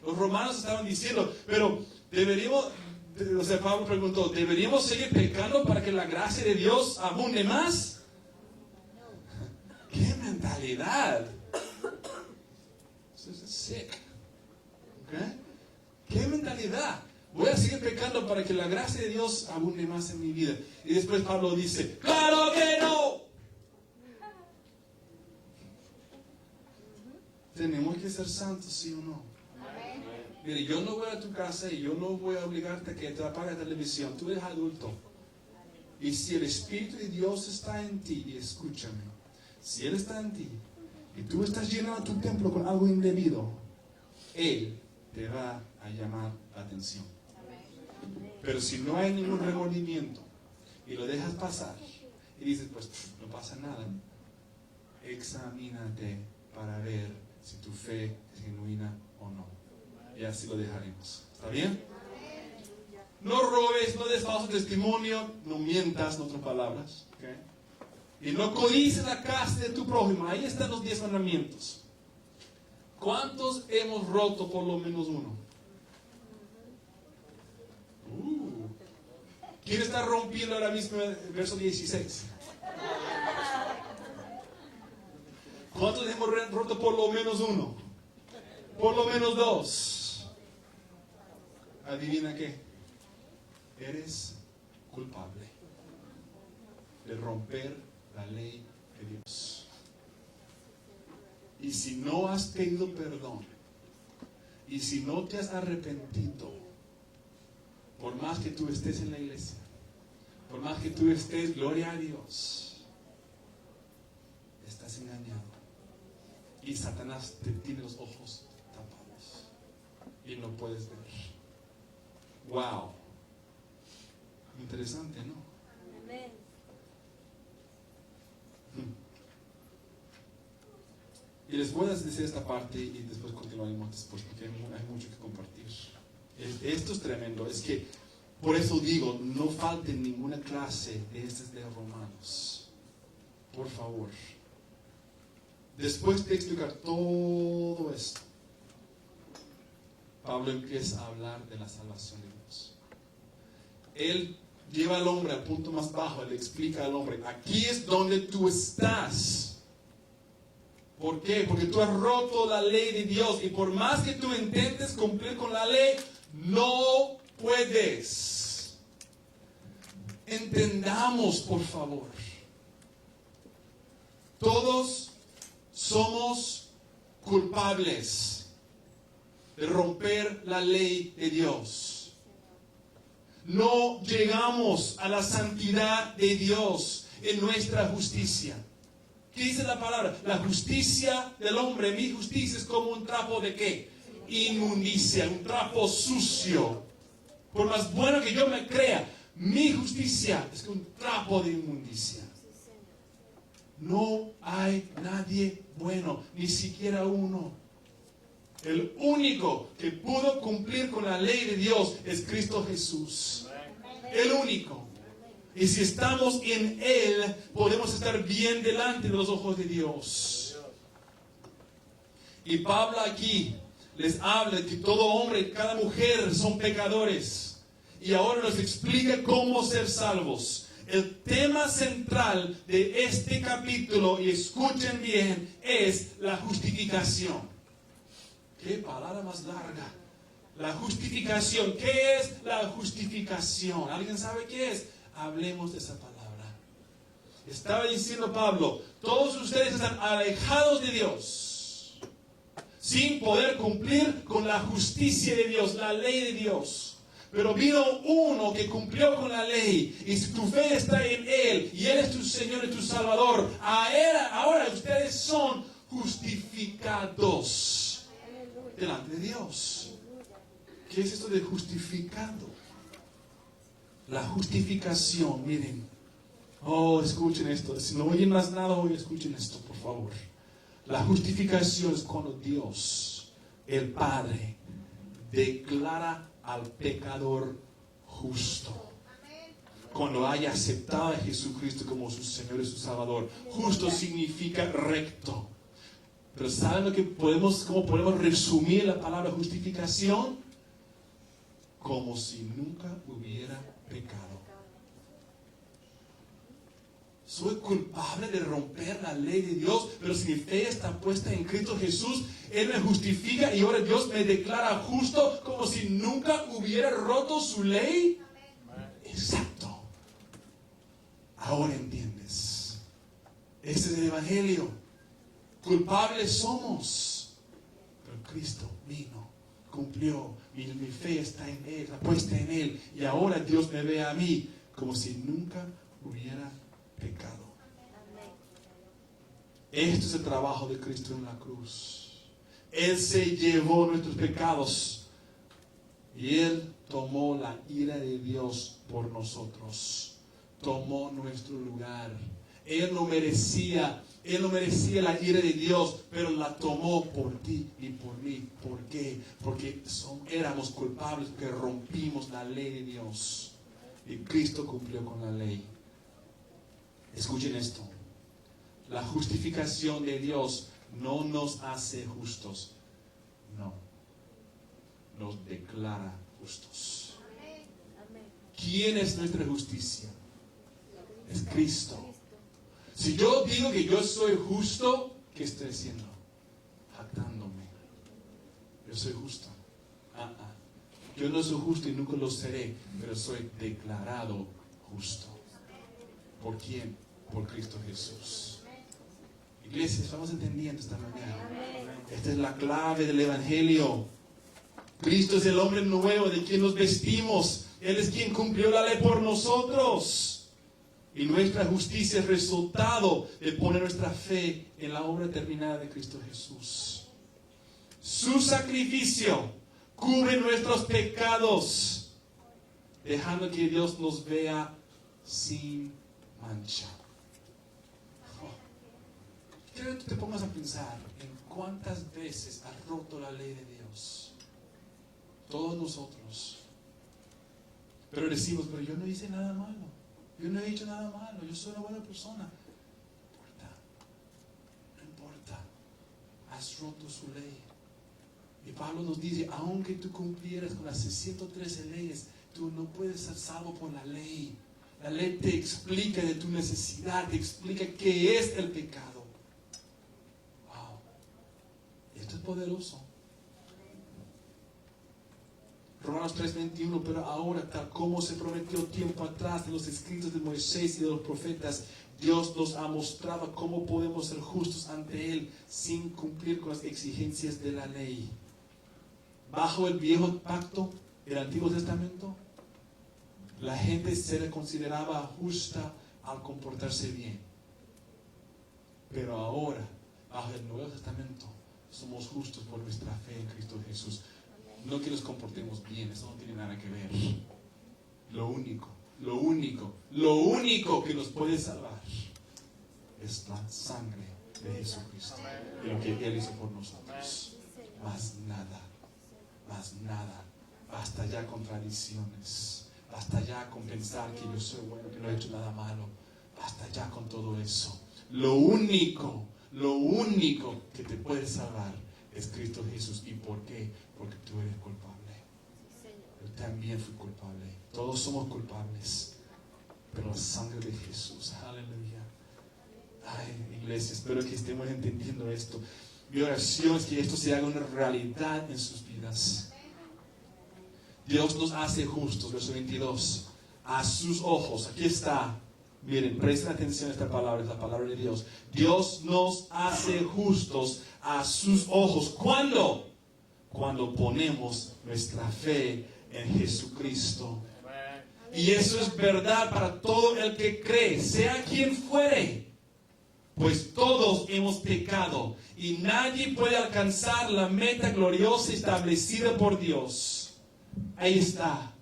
S1: Los romanos estaban diciendo, pero Pablo preguntó, ¿deberíamos seguir pecando para que la gracia de Dios abunde más? ¡Qué mentalidad! Eso es sick. ¿Okay? ¿Qué mentalidad? Voy a seguir pecando para que la gracia de Dios abunde más en mi vida. Y después Pablo dice, ¡claro que no! Tenemos que ser santos, ¿sí o no? Mire, yo no voy a tu casa y yo no voy a obligarte a que te apague la televisión. Tú eres adulto. Y si el Espíritu de Dios está en ti, y escúchame, si Él está en ti y tú estás llenando tu templo con algo indebido, Él te va a llamar la atención. Pero si no hay ningún remordimiento y lo dejas pasar y dices, pues no pasa nada, examínate para ver si tu fe es genuina o no. Y así lo dejaremos. ¿Está bien? No robes, no des falso testimonio, no mientas, en otras palabras. ¿Okay? Y no codices la casa de tu prójimo. Ahí están los 10 mandamientos. ¿Cuántos hemos roto por lo menos uno? ¿Quién está rompiendo ahora mismo el verso 16? ¿Cuántos hemos roto por lo menos uno? Por lo menos 2. ¿Adivina qué? Eres culpable de romper la ley de Dios. Y si no has pedido perdón, y si no te has arrepentido, por más que tú estés en la iglesia, por más que tú estés, gloria a Dios, estás engañado. Y Satanás te tiene los ojos tapados y no puedes ver. Wow. Interesante, ¿no? Amén. Y les voy a decir esta parte y después continuaremos después porque hay mucho que compartir. Esto es tremendo. Es que por eso digo, no falte ninguna clase de estas de Romanos. Por favor. Después de explicar todo esto, Pablo empieza a hablar de la salvación de Dios. Él lleva al hombre al punto más bajo, le explica al hombre, aquí es donde tú estás. ¿Por qué? Porque tú has roto la ley de Dios y por más que tú intentes cumplir con la ley, no puedes. Entendamos, por favor. Todos somos culpables de romper la ley de Dios. No llegamos a la santidad de Dios en nuestra justicia. ¿Qué dice la palabra? La justicia del hombre, mi justicia es como un trapo de ¿qué? Inmundicia, un trapo sucio. Por más bueno que yo me crea, mi justicia es un trapo de inmundicia. No hay nadie bueno, ni siquiera uno. El único que pudo cumplir con la ley de Dios es Cristo Jesús. El único. Y si estamos en Él, podemos estar bien delante de los ojos de Dios. Y Pablo aquí les habla de que todo hombre y cada mujer son pecadores. Y ahora nos explica cómo ser salvos. El tema central de este capítulo, y escuchen bien, es la justificación. ¿Qué palabra más larga? La justificación. ¿Qué es la justificación? ¿Alguien sabe qué es? Hablemos de esa palabra. Estaba diciendo Pablo, todos ustedes están alejados de Dios, sin poder cumplir con la justicia de Dios, la ley de Dios. Pero vino uno que cumplió con la ley, y si tu fe está en Él, y Él es tu Señor y tu Salvador, ahora ustedes son justificados delante de Dios. ¿Qué es esto de justificado? La justificación, miren. Oh, escuchen esto. Si no oyen más nada hoy, escuchen esto, por favor. La justificación es cuando Dios, el Padre, declara al pecador justo. Cuando haya aceptado a Jesucristo como su Señor y su Salvador. Justo significa recto. Pero ¿saben cómo podemos resumir la palabra justificación? Como si nunca hubiera pecado. Soy culpable de romper la ley de Dios, pero si mi fe está puesta en Cristo Jesús, Él me justifica y ahora Dios me declara justo como si nunca hubiera roto su ley. Exacto. Ahora entiendes. Ese es el Evangelio. Culpables somos, pero Cristo vino, cumplió, mi fe está en Él, está puesta en Él, y ahora Dios me ve a mí como si nunca hubiera pecado. Esto es el trabajo de Cristo en la cruz. Él se llevó nuestros pecados y Él tomó la ira de Dios por nosotros. Tomó nuestro lugar. Él no merecía la ira de Dios, pero la tomó por ti y por mí. ¿Por qué? Porque éramos culpables, porque rompimos la ley de Dios. Y Cristo cumplió con la ley. Escuchen esto. La justificación de Dios no nos hace justos. No. Nos declara justos. ¿Quién es nuestra justicia? Es Cristo. Si yo digo que yo soy justo, ¿qué estoy haciendo? Jactándome. Yo soy justo. Yo no soy justo y nunca lo seré, pero soy declarado justo. ¿Por quién? Por Cristo Jesús. Iglesia, estamos entendiendo esta mañana. Esta es la clave del Evangelio. Cristo es el hombre nuevo de quien nos vestimos. Él es quien cumplió la ley por nosotros. Y nuestra justicia es resultado de poner nuestra fe en la obra terminada de Cristo Jesús. Su sacrificio cubre nuestros pecados, dejando que Dios nos vea sin mancha. Quiero que tú te pongas a pensar en cuántas veces has roto la ley de Dios. Todos nosotros. Pero decimos, pero yo no hice nada malo. Yo no he hecho nada malo. Yo soy una buena persona. No importa. Has roto su ley. Y Pablo nos dice, aunque tú cumplieras con las 613 leyes, tú no puedes ser salvo por la ley. La ley te explica de tu necesidad, te explica qué es el pecado. Wow. Esto es poderoso. Romanos 3:21, pero ahora, tal como se prometió tiempo atrás de los escritos de Moisés y de los profetas, Dios nos ha mostrado cómo podemos ser justos ante Él sin cumplir con las exigencias de la ley. Bajo el viejo pacto, el Antiguo Testamento, la gente se le consideraba justa al comportarse bien. Pero ahora, bajo el Nuevo Testamento, somos justos por nuestra fe en Cristo Jesús. No que nos comportemos bien, eso no tiene nada que ver. Lo único que nos puede salvar es la sangre de Jesucristo y lo que Él hizo por nosotros. Más nada. Basta ya con tradiciones. Basta ya con pensar que yo soy bueno, que no he hecho nada malo. Basta ya con todo eso. Lo único que te puede salvar es Cristo Jesús. ¿Y por qué? Porque tú eres culpable. Yo también fui culpable. Todos somos culpables. pero la sangre de Jesús. Aleluya. Ay, iglesia, espero que estemos entendiendo esto. Mi oración es que esto se haga una realidad en sus vidas. Dios nos hace justos, verso 22. A sus ojos, aquí está. Miren, presten atención a esta palabra, es la palabra de Dios. Dios nos hace justos a sus ojos. ¿Cuándo? Cuando ponemos nuestra fe en Jesucristo. Y eso es verdad para todo el que cree, sea quien fuere. Pues todos hemos pecado y nadie puede alcanzar la meta gloriosa establecida por Dios. Ahí está.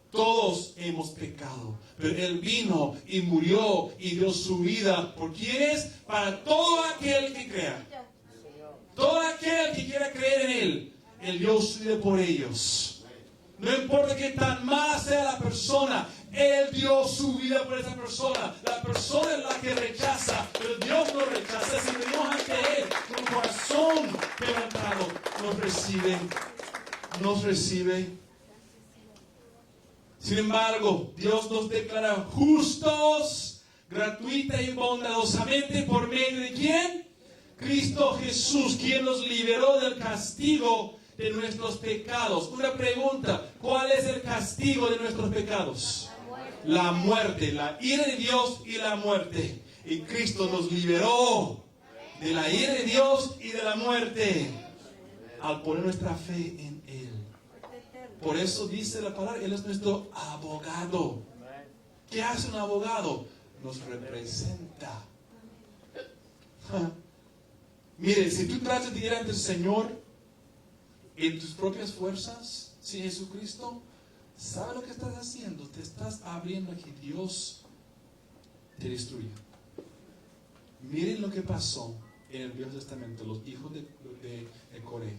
S1: Todos hemos pecado, pero Él vino y murió y dio su vida. ¿Por quiénes? Para todo aquel que crea. Todo aquel que quiera creer en Él. Él dio su vida por ellos. No importa qué tan mala sea la persona, Él dio su vida por esa persona. La persona es la que rechaza, pero Dios no rechaza. Si venimos ante Él con un corazón quebrantado, nos recibe. Sin embargo, Dios nos declara justos, gratuita y bondadosamente, ¿por medio de quién? Cristo Jesús, quien nos liberó del castigo de nuestros pecados. Una pregunta: ¿cuál es el castigo de nuestros pecados? La muerte, la ira de Dios y la muerte. Y Cristo nos liberó de la ira de Dios y de la muerte al poner nuestra fe en Él. Por eso dice la palabra, Él es nuestro abogado. ¿Qué hace un abogado? Nos representa. Mire, si tú tratas de ir ante el Señor en tus propias fuerzas, sin Jesucristo, ¿sabe lo que estás haciendo? Te estás abriendo a que Dios te destruya. Miren lo que pasó en el Viejo Testamento. Los hijos de Coré,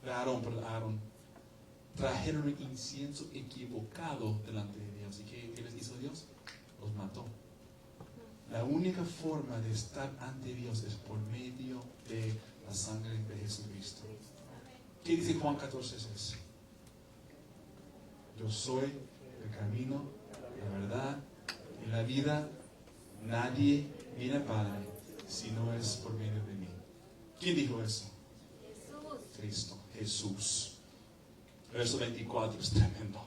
S1: de Aarón, trajeron un incienso equivocado delante de Dios. ¿Y qué les hizo Dios? Los mató. La única forma de estar ante Dios es por medio de la sangre de Jesucristo. ¿Qué dice Juan 14:6? Yo soy el camino, la verdad y la vida. Nadie viene al Padre si no es por medio de mí. ¿Quién dijo eso? Cristo, Jesús. Verso 24 es tremendo.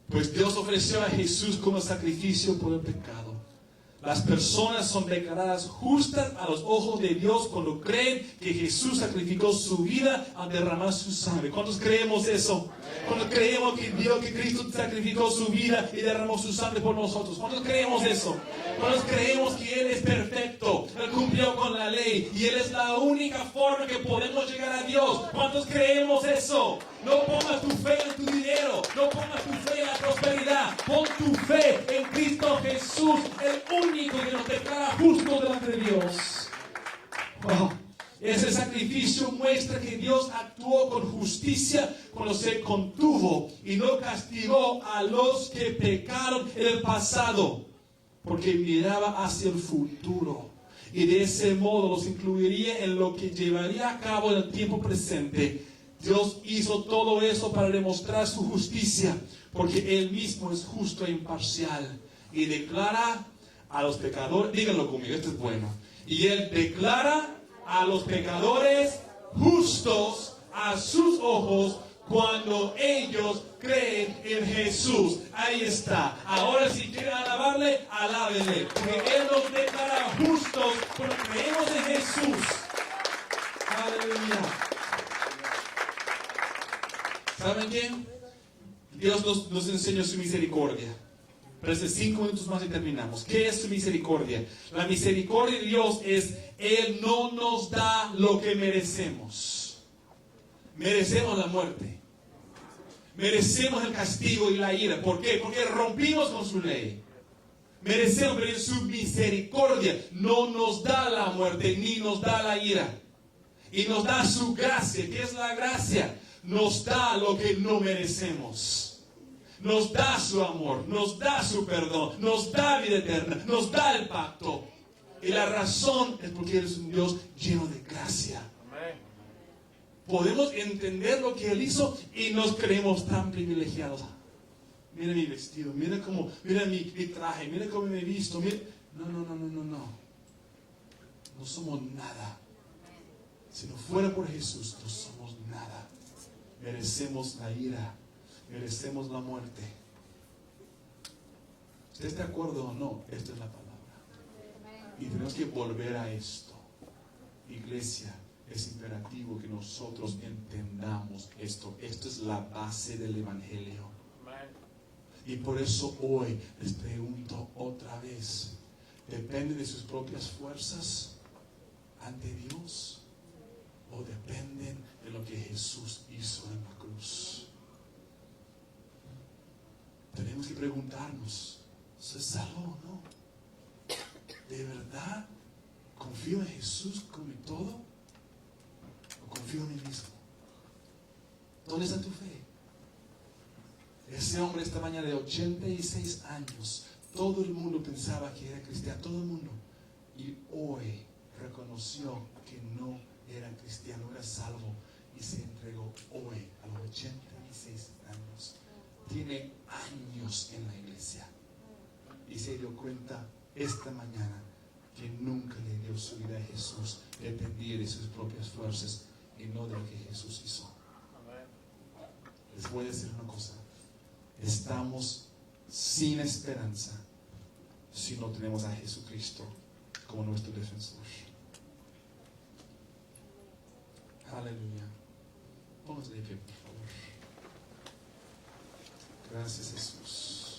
S1: Pues Dios ofreció a Jesús como sacrificio por el pecado. Las personas son declaradas justas a los ojos de Dios cuando creen que Jesús sacrificó su vida al derramar su sangre. ¿Cuántos creemos eso? Cuando creemos que Cristo sacrificó su vida y derramó su sangre por nosotros. ¿Cuántos creemos eso? ¿Cuántos creemos que Él es perfecto? Él cumplió con la ley y Él es la única forma que podemos llegar a Dios. ¿Cuántos creemos eso? No pongas tu fe en tu dinero, no pongas tu fe en la prosperidad. Pon tu fe en Cristo Jesús, el único que nos declara justos delante de Dios. Wow. Ese sacrificio muestra que Dios actuó con justicia cuando se contuvo y no castigó a los que pecaron en el pasado, porque miraba hacia el futuro y de ese modo los incluiría en lo que llevaría a cabo en el tiempo presente. Dios hizo todo eso para demostrar su justicia, porque Él mismo es justo e imparcial y declara a los pecadores, díganlo conmigo, esto es bueno, y Él declara a los pecadores justos a sus ojos cuando ellos creen en Jesús. Ahí está. Ahora si quieren alabarle, alábenle, porque Él nos declara justos cuando creemos en Jesús. Aleluya. ¿Saben qué? Dios nos enseña su misericordia. Pero hace 5 minutos más y terminamos. ¿Qué es su misericordia? La misericordia de Dios es, Él no nos da lo que merecemos. Merecemos la muerte. Merecemos el castigo y la ira. ¿Por qué? Porque rompimos con su ley. Merecemos, pero en su misericordia no nos da la muerte ni nos da la ira. Y nos da su gracia. ¿Qué es la gracia? Nos da lo que no merecemos. Nos da su amor, nos da su perdón, nos da vida eterna, nos da el pacto. Y la razón es porque Él es un Dios lleno de gracia. Podemos entender lo que Él hizo y nos creemos tan privilegiados. mira mi vestido, mira mi traje, mira cómo me he visto. Mira. No. No somos nada. Si no fuera por Jesús, no somos nada. Merecemos la ira, merecemos la muerte. ¿Usted está de acuerdo o no? Esta es la palabra. Y tenemos que volver a esto. Iglesia, es imperativo que nosotros entendamos esto. Esto es la base del Evangelio. Y por eso hoy les pregunto otra vez, ¿depende de sus propias fuerzas ante Dios? ¿O dependen de lo que Jesús hizo en la cruz? Tenemos que preguntarnos, ¿soy salvo o no? ¿De verdad confío en Jesús con mi todo? ¿O confío en mí mismo? ¿Dónde está tu fe? Ese hombre esta mañana de 86 años, todo el mundo pensaba que era cristiano, todo el mundo. Y hoy reconoció que no era cristiano, era salvo y se entregó hoy a los 86 años. Tiene años en la iglesia y se dio cuenta esta mañana que nunca le dio su vida a Jesús, dependía de sus propias fuerzas y no de lo que Jesús hizo. Les voy a decir una cosa, estamos sin esperanza si no tenemos a Jesucristo como nuestro defensor. Aleluya. Pónganse de pie, por favor. Gracias, Jesús.